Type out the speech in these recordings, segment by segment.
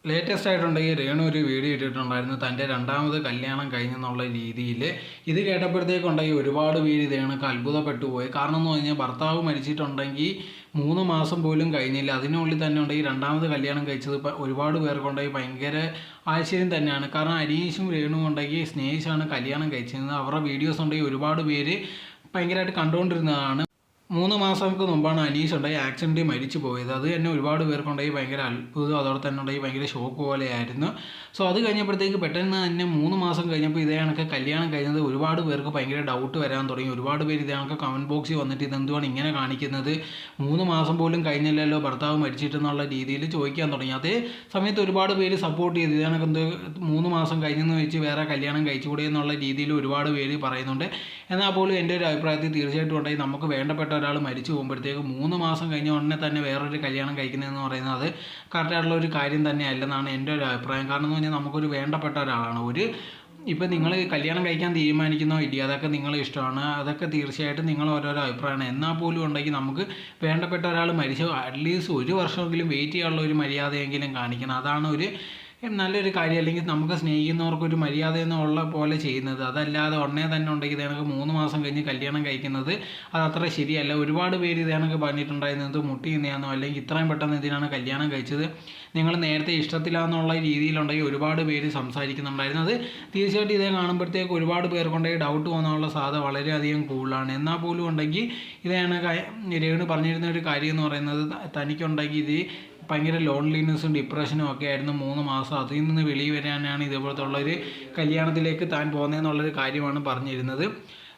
Latest ആയിട്ടുണ്ടെങ്കിൽ രേണു ഒരു video ഇട്ടിട്ടുണ്ടായിരുന്നു തൻ്റെ രണ്ടാമത് കല്യാണം കഴിഞ്ഞെന്നുള്ള രീതിയിൽ. ഇത് കേട്ടപ്പോഴത്തേക്കുണ്ടെങ്കിൽ ഒരുപാട് പേര് ഇത് കണക്ക് അത്ഭുതപ്പെട്ടു പോയി. കാരണം എന്ന് പറഞ്ഞാൽ ഭർത്താവ് മരിച്ചിട്ടുണ്ടെങ്കിൽ 3 മാസം പോലും കഴിഞ്ഞില്ല, അതിനുള്ളിൽ തന്നെ ഉണ്ടെങ്കിൽ രണ്ടാമത് കല്യാണം കഴിച്ചത് ഒരുപാട് പേർക്കുണ്ടെങ്കിൽ ഭയങ്കര ആശ്ചര്യം തന്നെയാണ്. കാരണം അനീഷും രേണുവും ഉണ്ടെങ്കിൽ സ്നേഹിച്ചാണ് കല്യാണം കഴിച്ചിരുന്നത്. അവരുടെ വീഡിയോസ് ഉണ്ടെങ്കിൽ ഒരുപാട് പേര് ഭയങ്കരമായിട്ട് കണ്ടുകൊണ്ടിരുന്നതാണ്. 3 മാസങ്ങൾക്ക് മുമ്പാണ് അനീഷ് ഉണ്ടായി ആക്സിഡൻറ്റിൽ മരിച്ചു പോയത്. അത് തന്നെ ഒരുപാട് പേർക്കുണ്ടെങ്കിൽ ഭയങ്കര അത്ഭുതം, അതോടെ തന്നെ ഉണ്ടെങ്കിൽ ഭയങ്കര ഷോക്ക് പോലെയായിരുന്നു. സോ അത് കഴിഞ്ഞപ്പോഴത്തേക്ക് പെട്ടെന്ന് തന്നെ 3 മാസം കഴിഞ്ഞപ്പോൾ ഇതേ കണക്ക് കല്യാണം കഴിഞ്ഞത് ഒരുപാട് പേർക്ക് ഭയങ്കര ഡൗട്ട് വരാൻ തുടങ്ങി. ഒരുപാട് പേര് ഇതേ കണക്ക് കമൻറ്റ് ബോക്സിൽ വന്നിട്ട് ഇതെന്തുവാണ് ഇങ്ങനെ കാണിക്കുന്നത്, 3 മാസം പോലും കഴിഞ്ഞില്ലല്ലോ ഭർത്താവ് മരിച്ചിട്ടെന്നുള്ള രീതിയിൽ ചോദിക്കാൻ തുടങ്ങി. അതേ സമയത്ത് ഒരുപാട് പേര് സപ്പോർട്ട് ചെയ്ത് ഇതേ കണക്ക് 3 മാസം കഴിഞ്ഞെന്ന് വെച്ച് വേറെ കല്യാണം കഴിച്ചുകൂടെ എന്നുള്ള രീതിയിൽ ഒരുപാട് പേര് പറയുന്നുണ്ട്. എന്നാൽ പോലും എൻ്റെ ഒരു അഭിപ്രായത്തിൽ തീർച്ചയായിട്ടും ഉണ്ടെങ്കിൽ നമുക്ക് വേണ്ടപ്പെട്ട ഒരാൾ മരിച്ചു പോകുമ്പോഴത്തേക്ക് 3 മാസം കഴിഞ്ഞ ഉടനെ തന്നെ വേറൊരു കല്യാണം കഴിക്കുന്നതെന്ന് പറയുന്നത് അത് കറക്റ്റായിട്ടുള്ള ഒരു കാര്യം തന്നെ അല്ലെന്നാണ് എൻ്റെ ഒരു അഭിപ്രായം. കാരണം എന്ന് പറഞ്ഞാൽ നമുക്കൊരു വേണ്ടപ്പെട്ട ഒരാളാണ്. ഇപ്പം നിങ്ങൾ കല്യാണം കഴിക്കാൻ തീരുമാനിക്കുന്നോ ഇല്ല അതൊക്കെ നിങ്ങളെ ഇഷ്ടമാണ്, അതൊക്കെ തീർച്ചയായിട്ടും നിങ്ങൾ ഓരോരോ അഭിപ്രായമാണ്. എന്നാൽ പോലും ഉണ്ടെങ്കിൽ നമുക്ക് വേണ്ടപ്പെട്ട ഒരാൾ മരിച്ചു അറ്റ്ലീസ്റ്റ് 1 വർഷമെങ്കിലും വെയിറ്റ് ചെയ്യാനുള്ള ഒരു മര്യാദയെങ്കിലും കാണിക്കണം. അതാണ് ഒരു നല്ലൊരു കാര്യം. അല്ലെങ്കിൽ നമുക്ക് സ്നേഹിക്കുന്നവർക്കൊരു മര്യാദ എന്നുള്ള പോലെ ചെയ്യുന്നത്. അതല്ലാതെ ഉടനെ തന്നെ ഉണ്ടെങ്കിൽ ഇതേക്ക് 3 മാസം കഴിഞ്ഞ് കല്യാണം കഴിക്കുന്നത് അത് അത്ര ശരിയല്ല. ഒരുപാട് പേര് ഇതേക്ക് പറഞ്ഞിട്ടുണ്ടായിരുന്നത് മുട്ടി നിന്നെയാണോ അല്ലെങ്കിൽ ഇത്രയും പെട്ടെന്ന് ഇതിനാണ് കല്യാണം കഴിച്ചത്, നിങ്ങൾ നേരത്തെ ഇഷ്ടത്തിലാണെന്നുള്ള രീതിയിലുണ്ടെങ്കിൽ ഒരുപാട് പേര് സംസാരിക്കുന്നുണ്ടായിരുന്നു. അത് തീർച്ചയായിട്ടും ഇതേ കാണുമ്പോഴത്തേക്ക് ഒരുപാട് പേർക്കുണ്ടെങ്കിൽ ഡൗട്ട് തോന്നാനുള്ള സാധ്യത വളരെയധികം കൂടുതലാണ്. എന്നാൽ പോലും ഉണ്ടെങ്കിൽ ഇതാണ് രേണു പറഞ്ഞിരുന്ന ഒരു കാര്യം എന്ന് പറയുന്നത് തനിക്കുണ്ടെങ്കിൽ ഇത് ഭയങ്കര ലോൺലിനെസ്സും ഡിപ്രഷനും ഒക്കെ ആയിരുന്നു 3 മാസം. അതിൽ നിന്ന് വെളിയിൽ വരാനാണ് ഇതേപോലത്തെ ഉള്ളൊരു കല്യാണത്തിലേക്ക് താൻ പോകുന്നതെന്നുള്ളൊരു കാര്യമാണ് പറഞ്ഞിരുന്നത്.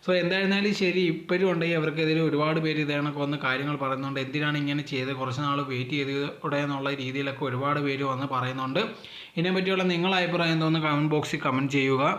സോ എന്തായിരുന്നാലും ശരി, ഇപ്പോഴും ഉണ്ടെങ്കിൽ അവർക്കെതിരെ ഒരുപാട് പേര് ഇതേണൊക്കെ വന്ന് കാര്യങ്ങൾ പറയുന്നുണ്ട്. എന്തിനാണ് ഇങ്ങനെ ചെയ്ത്, കുറച്ച് നാൾ വെയിറ്റ് ചെയ്തൂടെ എന്നുള്ള രീതിയിലൊക്കെ ഒരുപാട് പേര് വന്ന് പറയുന്നുണ്ട്. ഇതിനെപ്പറ്റിയുള്ള നിങ്ങളുടെ അഭിപ്രായം എന്തോന്ന് കമൻറ്റ് ബോക്സിൽ കമൻറ്റ് ചെയ്യുക.